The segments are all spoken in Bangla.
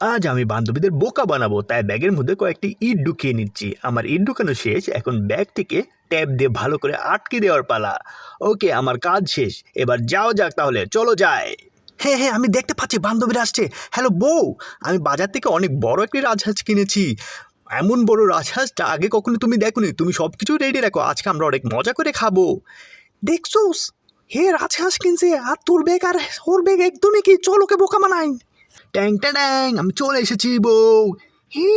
আজ আমি বান্ধবীদের বোকা বানাবো, তাই ব্যাগের মধ্যে কয়েকটি ইট ঢুকিয়ে নিচ্ছি। আমার ইট ঢুকানো শেষ, এখন ব্যাগটিকে ট্যাপ দিয়ে ভালো করে আটকে দেওয়ার পালা। ওকে, আমার কাজ শেষ, এবার যাও যাক, তাহলে চলো যাই। হ্যাঁ হ্যাঁ, আমি দেখতে পাচ্ছি বান্ধবীরা আসছে। হ্যালো বউ, আমি বাজার থেকে অনেক বড় একটি রাজহাঁস কিনেছি। এমন বড় রাজহাঁসটা আগে কখনো তুমি দেখোনি। তুমি সব কিছু রেডি রাখো, আজকে আমরা অনেক মজা করে খাবো। দেখছোস, হে রাজহাঁস কিনছে আর তোর ব্যাগ আর ওর ব্যাগ একদমই কি, চল ওকে বোকা বানাই। ট্যাং ট্যাং, আমি চলে এসেছি বউ। হে,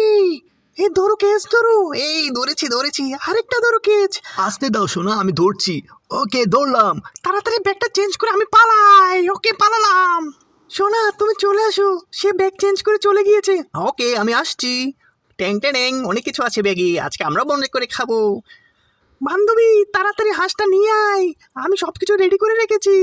এ ধরো কেস ধরো। এই ধরেছি ধরেছি, আরেকটা ধরো কেচ। আসতে দাও শোনা, আমি ধরছি। ওকে, ধরলাম। তাড়াতাড়ি ব্যাগটা চেঞ্জ করে আমি পালাই। ওকে, পালালাম। সোনা, তুমি চলে আসো, সে ব্যাগ চেঞ্জ করে চলে গিয়েছে। ওকে, আমি আসছি। ট্যাং ট্যাং, অনেক কিছু আছে ব্যাগে, আজকে আমরা বন্ধ করে খাবো। বান্ধবী, তাড়াতাড়ি হাঁসটা নিয়ে আয়, আমি সব কিছু রেডি করে রেখেছি।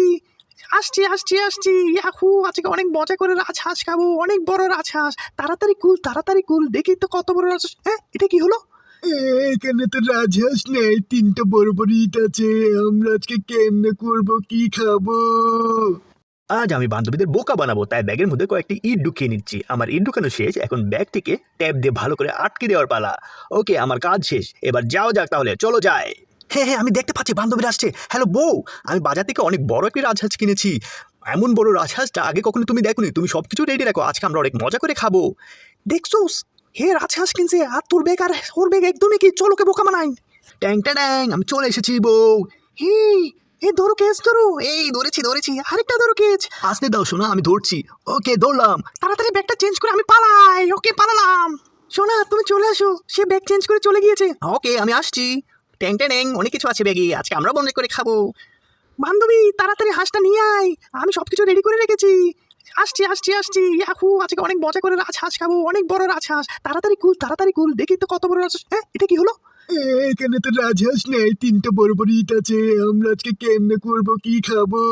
আসছি আসছি আসছি, ইয়াহু, আজকে অনেক মজা করে রাজহাঁস খাবো, অনেক বড় রাজহাঁস। তাড়াতাড়ি কুল, দেখি তো কত বড় রাজহাঁস। হ্যাঁ, এটা কি হলো? এখানে তো রাজহাঁস নেই, তিনটা বড় বড় ইট আছে। আমরা আজকে কেমনে করবো, কি খাবো? আজ আমি বান্ধবীদের বোকা বানাবো, তাই ব্যাগের মধ্যে কয়েকটি ইট ঢুকিয়ে নিচ্ছি। আমার ইট ঢুকানো শেষ, এখন ব্যাগটিকে ট্যাপ দিয়ে ভালো করে আটকে দেওয়ার পালা। ওকে, আমার কাজ শেষ, এবার যাও যাক, তাহলে চলো যাই। হ্যাঁ হ্যাঁ, আমি দেখতে পাচ্ছি বান্ধবীরা আসছে। হ্যালো বউ, আমি বাজার থেকে অনেক বড় একটি রাজহাঁস কিনেছি। এমন বড় রাজহাঁসটা আগে কখনো তুমি দেখোনি। তুমি সব কিছু রেডি রাখো, আজকে আমরা অনেক মজা করে খাবো। দেখছোস, হে রাজহাঁস কিনছে আর তোর ব্যাগ আর ওর ব্যাগ একদমই কি, চল ওকে বোকা বানাই। ট্যাং ট্যাং, আমি চলে এসেছি বউ। হে, এ ধরো কেস ধরো। এই ধরেছি ধরেছি, আরেকটা ধরো কেচ। আসতে দাও শোনা, আমি ধরছি। ওকে, ধরলাম। তাড়াতাড়ি ব্যাগটা চেঞ্জ করে আমি পালাই। ওকে, পালালাম। সোনা, তুমি চলে আসো, সে ব্যাগ চেঞ্জ করে চলে গিয়েছে। ওকে, আমি আসছি। ট্যাং ট্যাং, অনেক কিছু আছে ব্যাগে, আজকে আমরা বন্ধ করে খাবো। বান্ধবী, তাড়াতাড়ি হাঁসটা নিয়ে আয়, আমি সব কিছু রেডি করে রেখেছি। আসছি আসছি আসছি, ইয়াহু, আজকে অনেক মজা করে রাজহাঁস খাবো, অনেক বড় রাজহাঁস। তাড়াতাড়ি কুল, দেখি তো কত বড় রাজহাঁস। হ্যাঁ, এটা কি হলো? এখানে তো রাজহাঁস নেই, তিনটা বড় বড় ইট আছে। আমরা আজকে কেমনে করবো, কি খাবো?